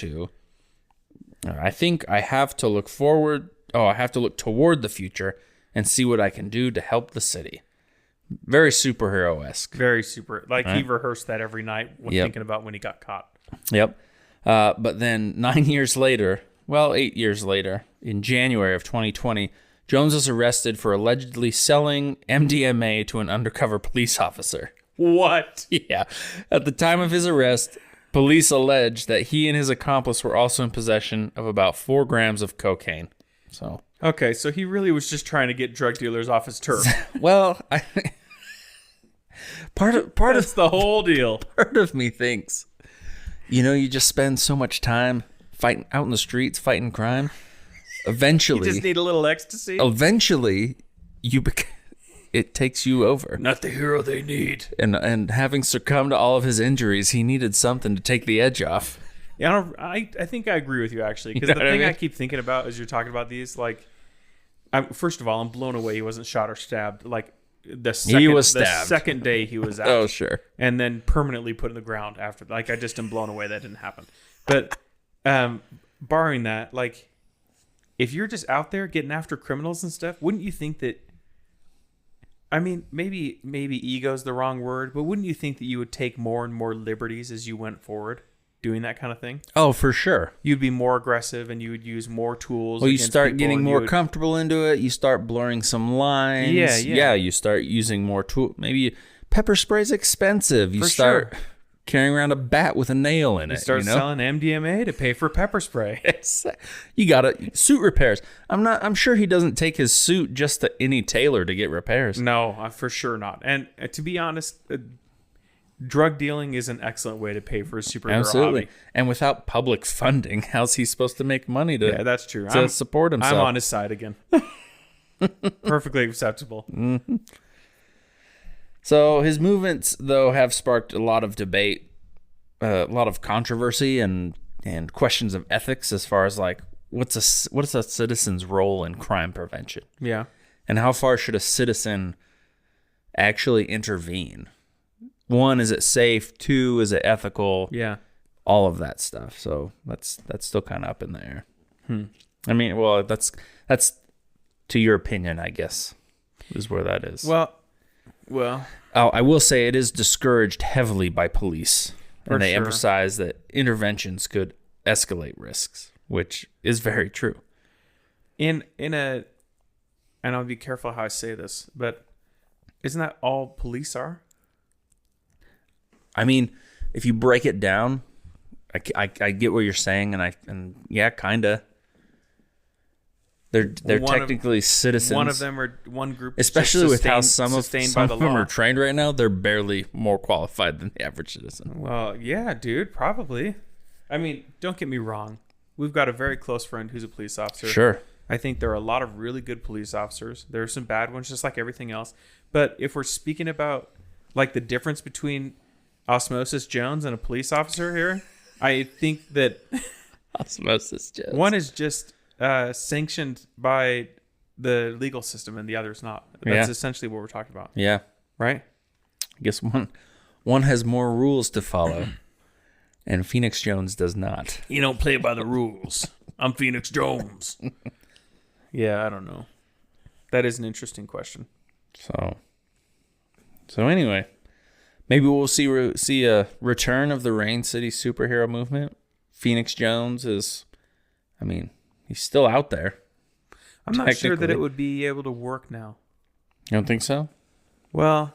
the future and see what I can do to help the city. Very superhero-esque. Very super. Like he Right. rehearsed that every night when Yep. thinking about when he got caught. Yep. But then 8 years later, in January of 2020, Jones was arrested for allegedly selling MDMA to an undercover police officer. What? Yeah. At the time of his arrest, police alleged that he and his accomplice were also in possession of about 4 grams of cocaine. So, Okay, so he really was just trying to get drug dealers off his turf. well, part That's the whole deal. of me thinks, you just spend so much time fighting out in the streets, fighting crime. You Eventually, just need a little ecstasy. it takes you over. Not the hero they need. And having succumbed to all of his injuries, he needed something to take the edge off. Yeah, I think I agree with you actually, because You know the what I thing I mean? keep thinking about as you're talking about these, like, first of all, I'm blown away he wasn't shot or stabbed. Like the second day he was out. Oh, sure. And then permanently put in the ground after. Like I just am blown away that didn't happen. But barring that, like, if you're just out there getting after criminals and stuff, wouldn't you think that? I mean, maybe ego's the wrong word, but wouldn't you think that you would take more and more liberties as you went forward doing that kind of thing? Oh, for sure. You'd be more aggressive and you would use more tools. Well, you start getting more comfortable into it. You start blurring some lines. Yeah. You start using more tools. Maybe pepper spray's expensive. You For start sure. carrying around a bat with a nail in it. You start selling MDMA to pay for pepper spray. You got to suit repairs. I'm sure he doesn't take his suit just to any tailor to get repairs. No, for sure not. And to be honest, drug dealing is an excellent way to pay for a superhero Absolutely. hobby. And without public funding, how's he supposed to make money to? Yeah, that's true. To support himself. I'm on his side again. Perfectly acceptable. Mm-hmm. So his movements, though, have sparked a lot of debate, a lot of controversy, and questions of ethics as far as like what's a citizen's role in crime prevention? Yeah. And how far should a citizen actually intervene? One, is it safe? Two, is it ethical? Yeah. All of that stuff. So that's still kind of up in the air. I mean, well, that's to your opinion, I guess, is where that is. Well. I will say it is discouraged heavily by police, and they emphasize that interventions could escalate risks, which is very true. And I'll be careful how I say this, but isn't that all police are? I mean, if you break it down, I get what you're saying, and yeah, kinda. They're technically citizens. One of them or one group, especially with how some of them law. are trained right now. They're barely more qualified than the average citizen. Well, yeah, dude, probably. I mean, don't get me wrong. We've got a very close friend who's a police officer. Sure. I think there are a lot of really good police officers. There are some bad ones, just like everything else. But if we're speaking about like the difference between Osmosis Jones and a police officer here, I think that Osmosis Jones. One is just sanctioned by the legal system and the other is not. That's essentially what we're talking about. Yeah. Right? I guess one has more rules to follow, and Phoenix Jones does not. You don't play by the rules. I'm Phoenix Jones. Yeah, I don't know. That is an interesting question. So anyway, maybe we'll see a return of the Rain City superhero movement. Phoenix Jones is, I mean, he's still out there. I'm not sure that it would be able to work now. You don't think so? Well,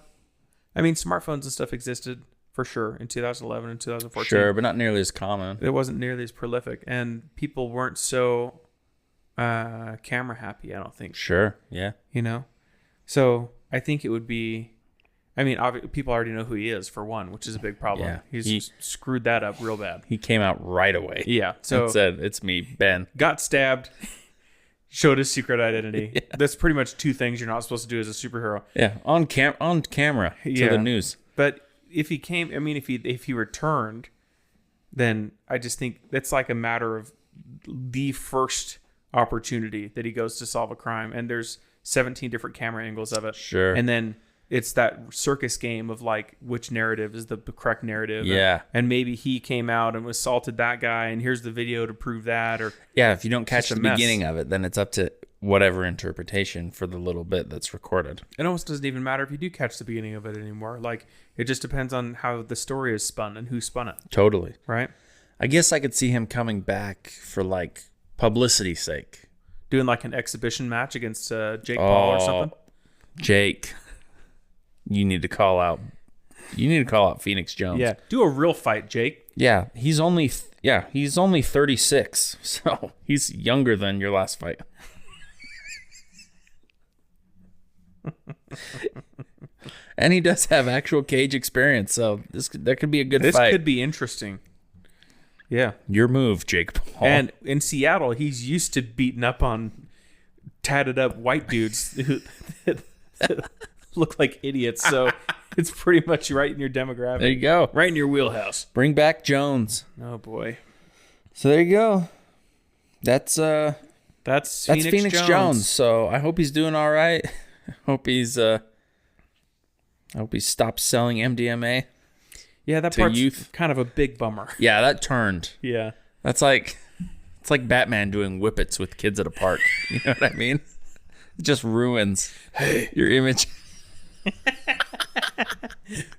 I mean, smartphones and stuff existed for sure in 2011 and 2014. Sure, but not nearly as common. It wasn't nearly as prolific, and people weren't so camera happy, I don't think. Sure, yeah. You know? So I think it would be, I mean, people already know who he is, for one, which is a big problem. Yeah. He's screwed that up real bad. He came out right away. Yeah. So and said, "It's me, Ben." Got stabbed, showed his secret identity. Yeah. That's pretty much two things you're not supposed to do as a superhero. Yeah, on camera to the news. But if he came, I mean, if he returned, then I just think that's like a matter of the first opportunity that he goes to solve a crime, and there's 17 different camera angles of it. Sure. And then it's that circus game of like which narrative is the correct narrative. Yeah. And maybe he came out and assaulted that guy, and here's the video to prove that. Or yeah, if you don't catch the beginning of it, then it's up to whatever interpretation for the little bit that's recorded. It almost doesn't even matter if you do catch the beginning of it anymore. Like, it just depends on how the story is spun and who spun it. Totally. Right? I guess I could see him coming back for like publicity's sake. Doing like an exhibition match against Jake Paul or something. Jake, you need to call out Phoenix Jones. Yeah. Do a real fight, Jake. Yeah, he's only 36, so he's younger than your last fight. And he does have actual cage experience, so that could be a good fight. This could be interesting. Yeah. Your move, Jake Paul. And in Seattle, he's used to beating up on tatted up white dudes who look like idiots. So it's pretty much right in your demographic. There you go. Right in your wheelhouse. Bring back Jones. Oh, boy. So there you go. That's Phoenix Jones. So I hope he's doing all right. I hope he stopped selling MDMA. Yeah, that part's youth. Kind of a big bummer. Yeah, that turned. Yeah. It's like Batman doing whippets with kids at a park. You know what I mean? It just ruins your image.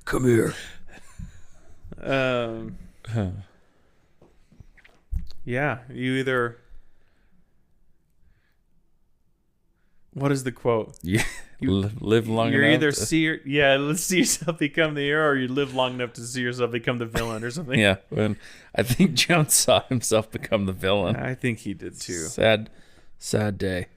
Come here. Yeah, you either. What is the quote? Yeah, live long You're enough. either let's see yourself become the hero, or you live long enough to see yourself become the villain, or something. Yeah, when I think Jones saw himself become the villain. I think he did too. Sad day.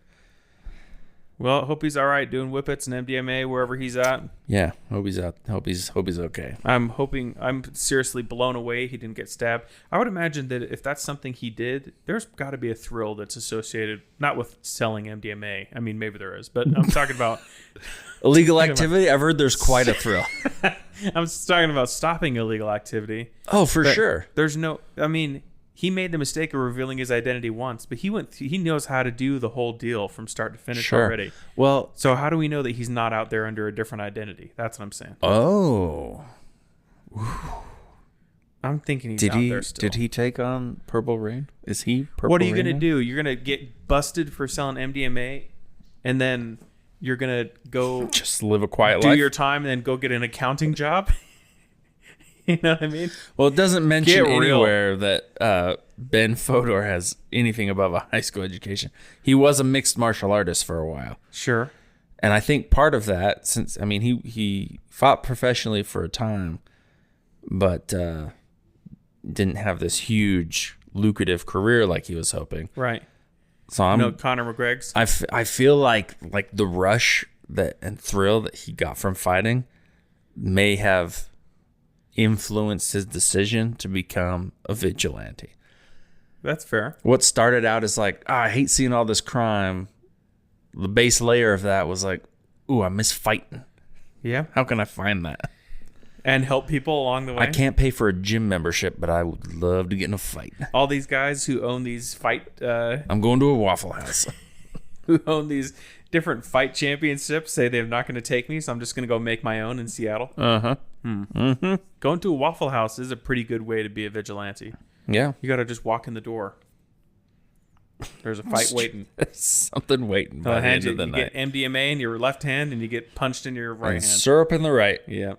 Well, hope he's all right doing whippets and MDMA wherever he's at. Yeah, hope he's out. Hope he's okay. I'm seriously blown away he didn't get stabbed. I would imagine that if that's something he did, there's got to be a thrill that's associated, not with selling MDMA. I mean, maybe there is, but I'm talking about illegal activity. I've heard there's quite a thrill. I'm talking about stopping illegal activity. Oh, for sure. There's no. I mean, he made the mistake of revealing his identity once, but he knows how to do the whole deal from start to finish already. Well, so how do we know that he's not out there under a different identity? That's what I'm saying. Oh. I'm thinking he's out there still. Did he take on Purple Rain? Is he Purple Rain? What are you going to do? You're going to get busted for selling MDMA, and then you're going to go just live a quiet do life? Do your time and then go get an accounting job? You know what I mean? Well, it doesn't mention anywhere that Ben Fodor has anything above a high school education. He was a mixed martial artist for a while. Sure. And I think part of that, he fought professionally for a time, but didn't have this huge, lucrative career like he was hoping. Right. So I'm Conor McGregor's. I feel like the rush and thrill that he got from fighting may have influenced his decision to become a vigilante. That's fair. What started out as I hate seeing all this crime. The base layer of that was ooh, I miss fighting. Yeah. How can I find that? And help people along the way. I can't pay for a gym membership, but I would love to get in a fight. All these guys who own these fight... I'm going to a Waffle House. who own these different fight championships say they're not going to take me, so I'm just going to go make my own in Seattle. Uh-huh. Mm-hmm. Going to a Waffle House is a pretty good way to be a vigilante. Yeah. You got to just walk in the door. There's a fight waiting. Something waiting by the end of the night. You get MDMA in your left hand, and you get punched in your right hand. Syrup in the right. Yeah.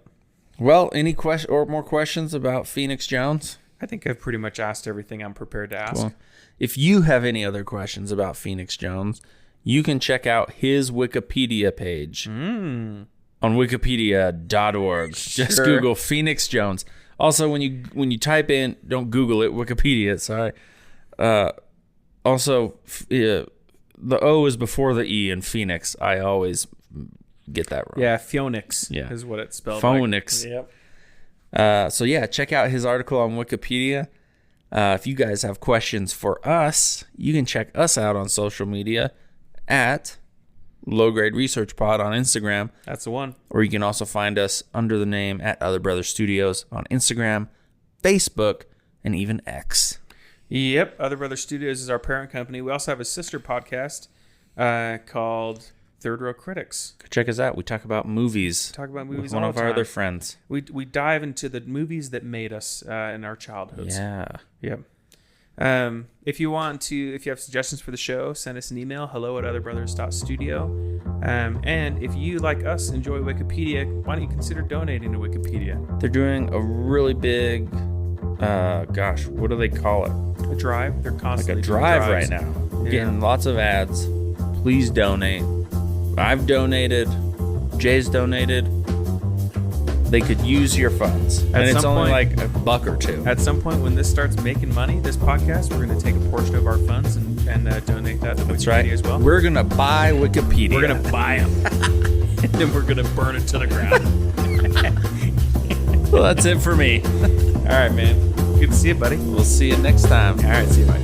Well, any more questions about Phoenix Jones? I think I've pretty much asked everything I'm prepared to ask. Well, if you have any other questions about Phoenix Jones, you can check out his Wikipedia page on wikipedia.org. Sure. Just Google Phoenix Jones. Also, when you type in, don't Google it, Wikipedia, sorry. Also, the O is before the E in Phoenix. I always get that wrong. Yeah, Phoenix is what it's spelled. Phoenix. Yep. So yeah, check out his article on Wikipedia. If you guys have questions for us, you can check us out on social media at Low Grade Research Pod on Instagram. That's the one. Or you can also find us under the name at Other Brothers Studios on Instagram, Facebook, and even X. Yep. Other Brothers Studios is our parent company. We also have a sister podcast called Third Row Critics. Go check us out. We talk about movies. With one of our other friends. We dive into the movies that made us in our childhoods. Yeah. Yep. If you have suggestions for the show, send us an email, hello@otherbrothers.studio. And if you, like us, enjoy Wikipedia, why don't you consider donating to Wikipedia? They're doing a really big, what do they call it? A drive. They're constantly like a drive drives right now. Yeah. Getting lots of ads. Please donate. I've donated. Jay's donated. They could use your funds. And it's only like $1 or $2. At some point when this starts making money, this podcast, we're going to take a portion of our funds and donate that to Wikipedia as well. We're going to buy Wikipedia. We're going to buy them. And then we're going to burn it to the ground. Well, that's it for me. All right, man. Good to see you, buddy. We'll see you next time. All right, see you, buddy.